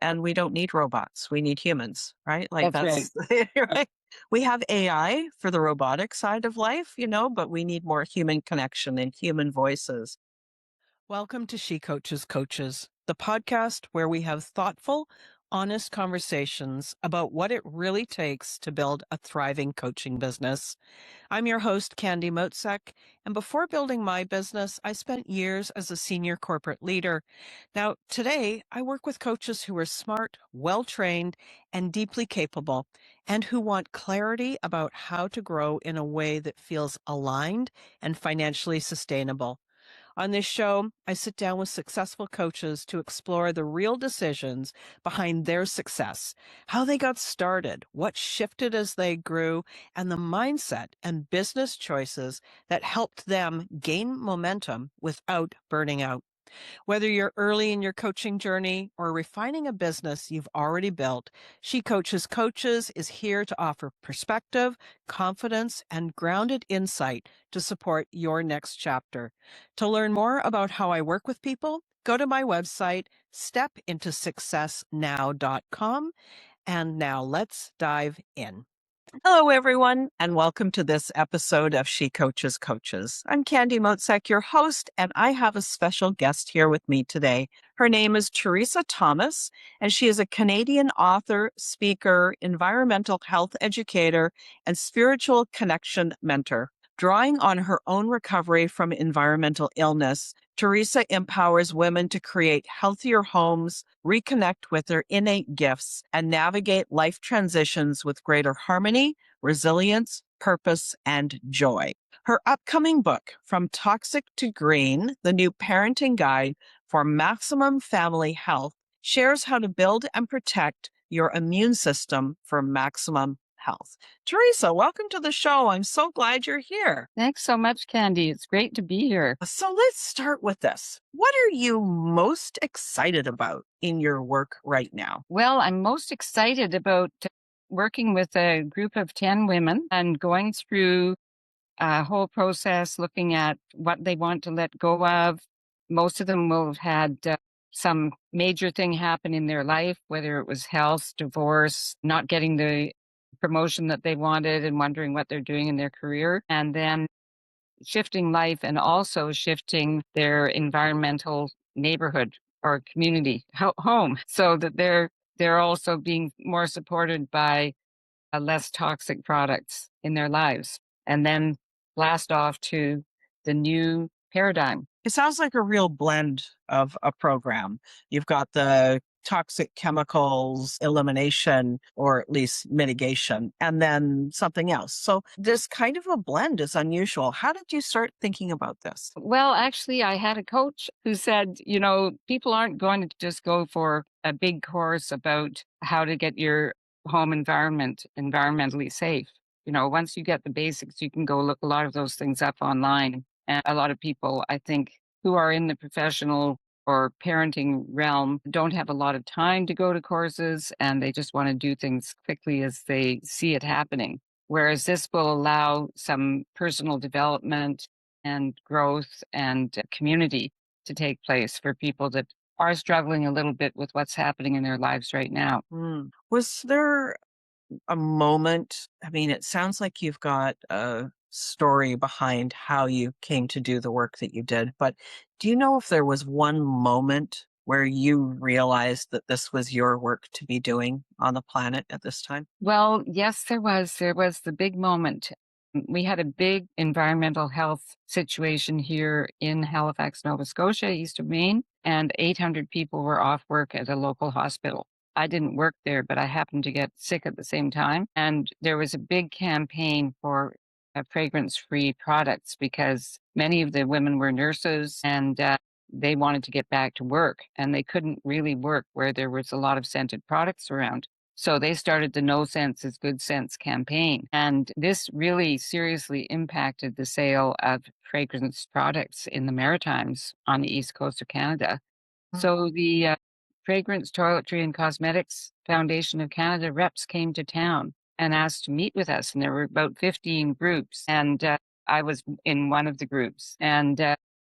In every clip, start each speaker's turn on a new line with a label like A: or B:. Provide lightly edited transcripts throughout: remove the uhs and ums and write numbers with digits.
A: and we don't need robots. We need humans, right? Like
B: That's right.
A: that's right. We have AI for the robotic side of life, but we need more human connection and human voices. Welcome to She Coaches Coaches, the podcast where we have thoughtful, honest conversations about what it really takes to build a thriving coaching business. I'm your host, Candy Motzek, and before building my business, I spent years as a senior corporate leader. Now, today, I work with coaches who are smart, well trained, and deeply capable, and who want clarity about how to grow in a way that feels aligned and financially sustainable. On this show, I sit down with successful coaches to explore the real decisions behind their success, how they got started, what shifted as they grew, and the mindset and business choices that helped them gain momentum without burning out. Whether you're early in your coaching journey or refining a business you've already built, She Coaches Coaches is here to offer perspective, confidence, and grounded insight to support your next chapter. To learn more about how I work with people, go to my website, stepintosuccessnow.com. And now let's dive in. Hello, everyone, and welcome to this episode of She Coaches Coaches. I'm Candy Motzek, your host, and I have a special guest here with me today. Her name is Teresa Thomas, and she is a Canadian author, speaker, environmental health educator, and spiritual connection mentor. Drawing on her own recovery from environmental illness, Teresa empowers women to create healthier homes, reconnect with their innate gifts, and navigate life transitions with greater harmony, resilience, purpose, and joy. Her upcoming book, From Toxic to Green, the new parenting guide for maximum family health, shares how to build and protect your immune system for maximum health. Teresa, welcome to the show. I'm so glad you're here.
B: Thanks so much, Candy. It's great to be here.
A: So let's start with this. What are you most excited about in your work right now?
B: Well, I'm most excited about working with a group of 10 women and going through a whole process looking at what they want to let go of. Most of them will have had some major thing happen in their life, whether it was health, divorce, not getting the promotion that they wanted and wondering what they're doing in their career. And then shifting life and also shifting their environmental neighborhood or community home so that they're also being more supported by less toxic products in their lives and then blast off to the new paradigm.
A: It sounds like a real blend of a program. You've got the toxic chemicals elimination or at least mitigation, and then something else. So this kind of a blend is unusual. How did you start thinking about this?
B: Well, actually, I had a coach who said, people aren't going to just go for a big course about how to get your home environment environmentally safe. Once you get the basics, you can go look a lot of those things up online. And a lot of people, I think, who are in the professional or parenting realm don't have a lot of time to go to courses and they just want to do things quickly as they see it happening. Whereas this will allow some personal development and growth and community to take place for people that are struggling a little bit with what's happening in their lives right now.
A: Was there a moment? I mean, it sounds like you've got a story behind how you came to do the work that you did, but do you know if there was one moment where you realized that this was your work to be doing on the planet at this time?
B: Well, yes, there was. There was the big moment. We had a big environmental health situation here in Halifax, Nova Scotia, east of Maine, and 800 people were off work at a local hospital. I didn't work there, but I happened to get sick at the same time. And there was a big campaign for fragrance-free products because many of the women were nurses and they wanted to get back to work and they couldn't really work where there was a lot of scented products around. So they started the No Sense is Good Sense campaign. And this really seriously impacted the sale of fragrance products in the Maritimes on the east coast of Canada. So the Fragrance, Toiletry and Cosmetics Foundation of Canada reps came to town and asked to meet with us. And there were about 15 groups. And I was in one of the groups. And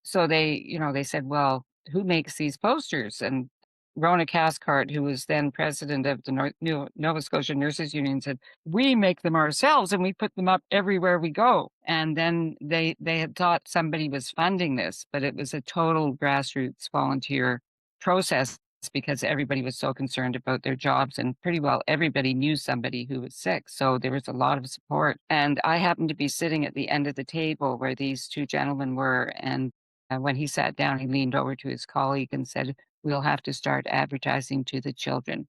B: so they said, well, who makes these posters? And Rona Cathcart, who was then president of the Nova Scotia Nurses Union, said, "We make them ourselves and we put them up everywhere we go." And then they had thought somebody was funding this, but it was a total grassroots volunteer process because everybody was so concerned about their jobs, and pretty well everybody knew somebody who was sick. So there was a lot of support. And I happened to be sitting at the end of the table where these two gentlemen were. And when he sat down, he leaned over to his colleague and said, "We'll have to start advertising to the children."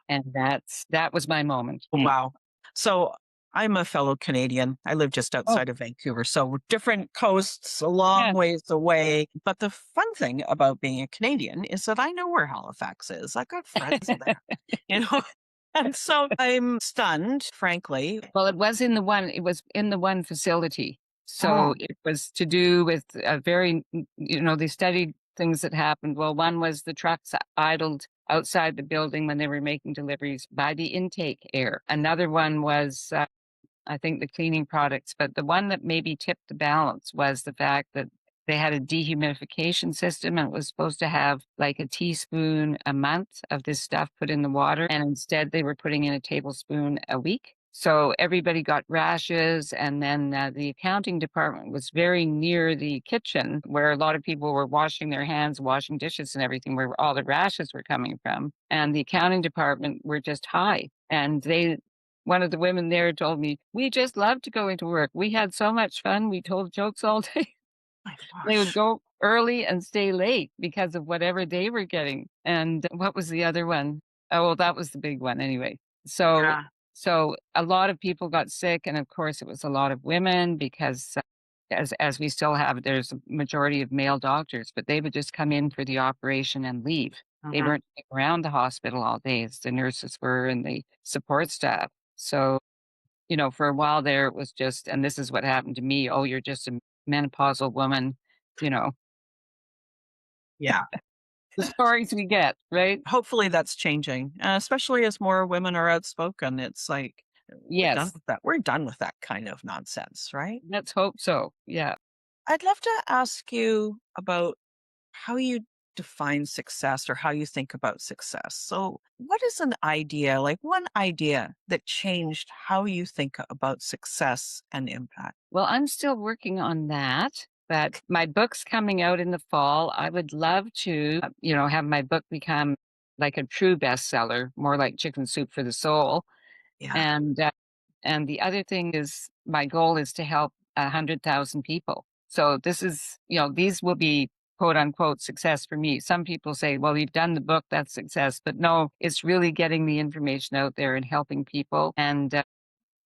B: And that was my moment.
A: Wow. So I'm a fellow Canadian. I live just
B: Oh,
A: outside of Vancouver. So we're different coasts, a long
B: yeah.
A: ways away. But the fun thing about being a Canadian is that I know where Halifax is. I've got friends there, you know? And so I'm stunned, frankly.
B: Well, it was in the one facility. So
A: Oh,
B: it was to do with a very, they studied things that happened. Well, one was the trucks idled outside the building when they were making deliveries by the intake air. Another one was I think the cleaning products, but the one that maybe tipped the balance was the fact that they had a dehumidification system and it was supposed to have like a teaspoon a month of this stuff put in the water. And instead they were putting in a tablespoon a week. So everybody got rashes. And then the accounting department was very near the kitchen where a lot of people were washing their hands, washing dishes and everything, where all the rashes were coming from. And the accounting department were just high. And one of the women there told me, "We just loved to go into work. We had so much fun. We told jokes all day."
A: my
B: They would
A: gosh.
B: go early and stay late because of whatever they were getting. And what was the other one? Oh, well, that was the big one anyway. So,
A: Yeah.
B: so a lot of people got sick, and of course, it was a lot of women because, as we still have, there's a majority of male doctors, but they would just come in for the operation and leave. They
A: Mhm.
B: weren't around the hospital all day as the nurses were and the support staff. So for a while there, it was just, and this is what happened to me. Oh, you're just a menopausal woman, you know,
A: Yeah.
B: the stories we get, right?
A: Hopefully that's changing, especially as more women are outspoken. It's like, we're done
B: Yes,
A: with that. We're done with that kind of nonsense, right?
B: let's hope so. Yeah.
A: I'd love to ask you about how you define success or how you think about success. So, what is an idea, like one idea that changed how you think about success and impact?
B: Well, I'm still working on that, but my book's coming out in the fall. I would love to, have my book become like a true bestseller, more like Chicken Soup for the Soul.
A: Yeah.
B: And and the other thing is my goal is to help 100,000 people. So this is, these will be quote unquote success for me. Some people say, well, you've done the book, that's success. But no, it's really getting the information out there and helping people and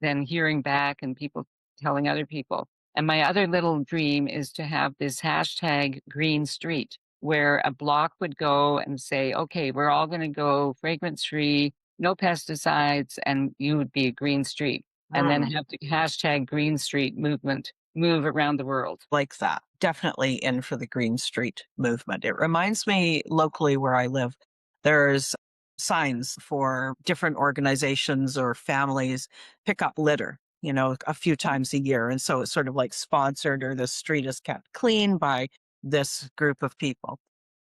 B: then hearing back and people telling other people. And my other little dream is to have this hashtag green street where a block would go and say, okay, we're all going to go fragrance free, no pesticides, and you would be a green street. And then
A: Mm,
B: have the hashtag green street movement move around the world.
A: like that. Definitely in for the Green Street movement. It reminds me locally where I live, there's signs for different organizations or families pick up litter, a few times a year. And so it's sort of like sponsored or the street is kept clean by this group of people.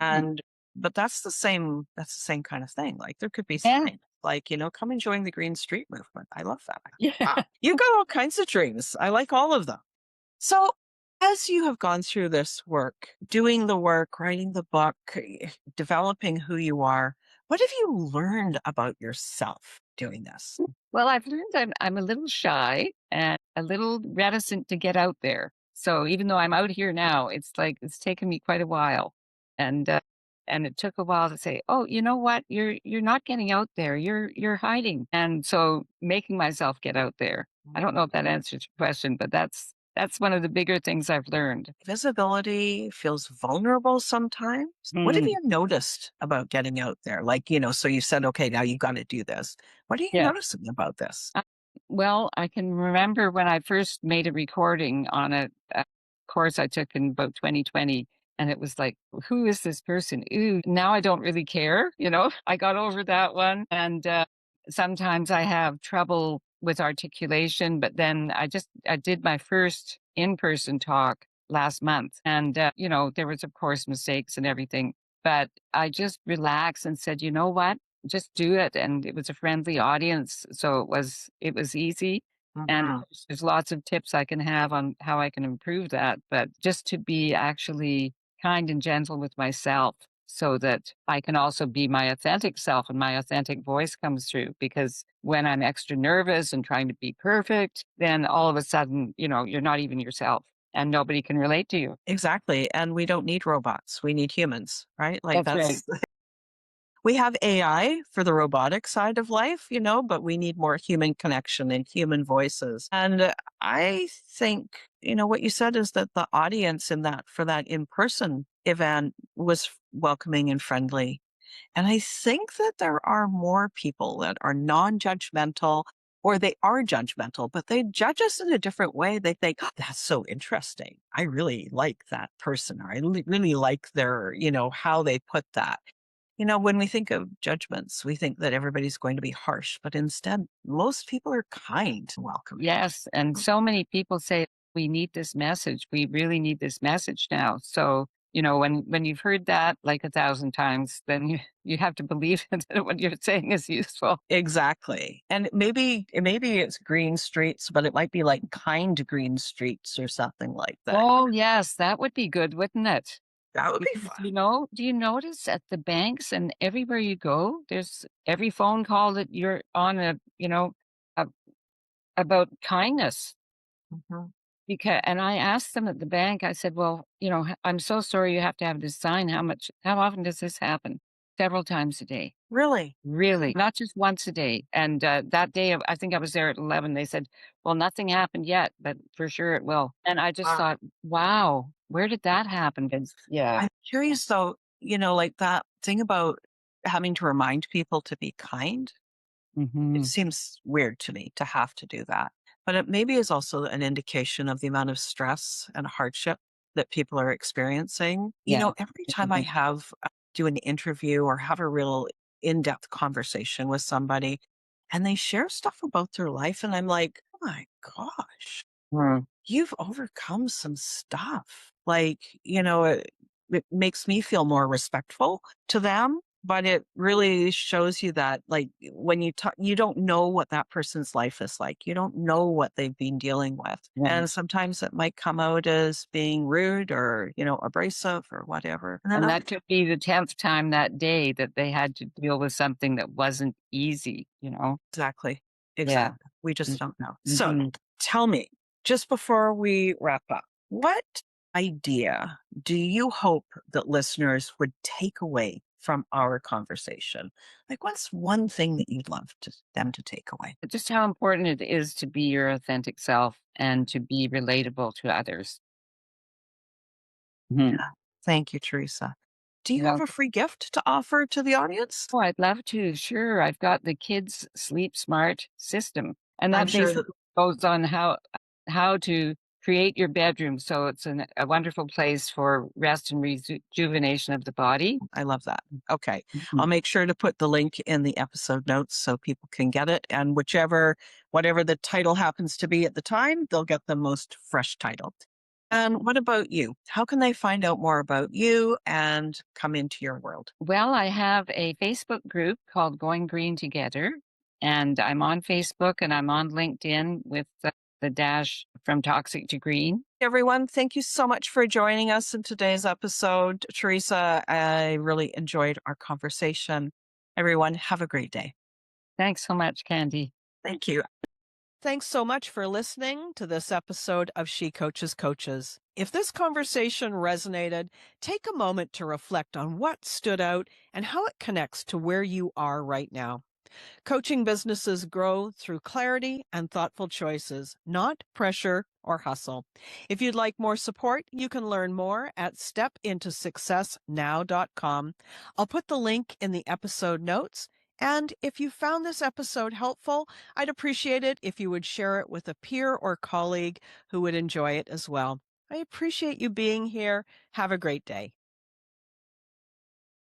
B: Mm.
A: And but that's the same kind of thing. Like there could be
B: Yeah.
A: signs like, come and join the Green Street movement. I love that.
B: Yeah.
A: Wow. You got all kinds of dreams. I like all of them. So as you have gone through this work, doing the work, writing the book, developing who you are, what have you learned about yourself doing this?
B: Well, I've learned I'm a little shy and a little reticent to get out there. So even though I'm out here now, it's like it's taken me quite a while, and and it took a while to say, oh, you know what, you're not getting out there, you're hiding, and so making myself get out there. I don't know if that answers your question, but that's one of the bigger things I've learned.
A: Visibility feels vulnerable sometimes. What have
B: Mm,
A: you noticed about getting out there? Like, so you said, okay, now you got to do this. What are you
B: yeah.
A: noticing about this?
B: Well, I can remember when I first made a recording on a course I took in about 2020, and it was like, who is this person? Ooh, now I don't really care. I got over that one. And sometimes I have trouble with articulation, but then I did my first in person talk last month. And, there was, of course, mistakes and everything. but I just relaxed and said, "You know what? Just do it." And it was a friendly audience, so it was easy. And
A: Mhm.
B: there's lots of tips I can have on how I can improve that, but just to be actually kind and gentle with myself so that I can also be my authentic self and my authentic voice comes through. Because when I'm extra nervous and trying to be perfect, then all of a sudden, you're not even yourself and nobody can relate to you.
A: Exactly, and we don't need robots, we need humans, right? Like,
B: That's right.
A: that's we have AI for the robotic side of life, but we need more human connection and human voices. And I think, what you said is that the audience for that in-person event was welcoming and friendly. And I think that there are more people that are non-judgmental or they are judgmental, but they judge us in a different way. They think, "Oh, that's so interesting. I really like that person, or I really like their, how they put that." When we think of judgments, we think that everybody's going to be harsh, but instead, most people are kind and welcoming.
B: Yes, and so many people say, "We need this message. We really need this message now." So, when you've heard that like 1,000 times, then you have to believe that what you're saying is useful.
A: Exactly. And maybe it's green streets, but it might be like kind green streets or something like that.
B: Oh, yes, that would be good, wouldn't it?
A: That would be
B: Because,
A: fun.
B: do you notice at the banks and everywhere you go, there's every phone call that you're on a about kindness.
A: Mhm.
B: Because and I asked them at the bank, I said, "Well, I'm so sorry you have to have this sign. How often does this happen?" "Several times a day."
A: Really?
B: Really, not just once a day. And, that day, I think I was there at 11, they said, "Well, nothing happened yet, but for sure it will." And I just
A: Wow.
B: thought, "Wow, where did that happen?" 'Cause yeah.
A: I'm curious though, like that thing about having to remind people to be kind. It
B: Mhm.
A: seems weird to me to have to do that, but it maybe is also an indication of the amount of stress and hardship that people are experiencing.
B: Yeah.
A: Every time I
B: Mhm.
A: have do an interview or have a real in-depth conversation with somebody and they share stuff about their life and I'm like, "Oh my gosh,
B: Mm.
A: you've overcome some stuff." Like, it makes me feel more respectful to them, but it really shows you that, like, when you talk, you don't know what that person's life is like. You don't know what they've been dealing with.
B: Yeah.
A: And sometimes it might come out as being rude or, abrasive or whatever. And then
B: And
A: other
B: that could be the 10th time that day that they had to deal with something that wasn't easy.
A: exactly.
B: Yeah.
A: Exactly. We just
B: Mhm.
A: don't know. So
B: Mhm.
A: tell me, just before we wrap up, what idea do you hope that listeners would take away from our conversation? Like, what's one thing that you'd love them to take away?
B: Just how important it is to be your authentic self and to be relatable to others. Mhm.
A: Yeah. Thank you, Teresa. Do you
B: You're
A: have a
B: welcome.
A: free gift to offer to the audience?
B: Oh, I'd love to. Sure. I've got the Kids Sleep Smart system, and
A: I'm
B: that
A: sure that
B: basically goes on how to create your bedroom so it's a wonderful place for rest and rejuvenation of the body.
A: I love that. Okay.
B: Mhm.
A: I'll make sure to put the link in the episode notes so people can get it. And whatever the title happens to be at the time, they'll get the most fresh title. And what about you? How can they find out more about you and come into your world?
B: Well, I have a Facebook group called Going Green Together, and I'm on Facebook and I'm on LinkedIn with the dash from toxic to green.
A: Everyone, thank you so much for joining us in today's episode. Teresa, I really enjoyed our conversation. Everyone, have a great day.
B: Thanks so much, Candy.
A: Thank you. Thanks so much for listening to this episode of She Coaches Coaches. If this conversation resonated, take a moment to reflect on what stood out and how it connects to where you are right now. Coaching businesses grow through clarity and thoughtful choices, not pressure or hustle. If you'd like more support, you can learn more at stepintosuccessnow.com. I'll put the link in the episode notes. And if you found this episode helpful, I'd appreciate it if you would share it with a peer or colleague who would enjoy it as well. I appreciate you being here. Have a great day.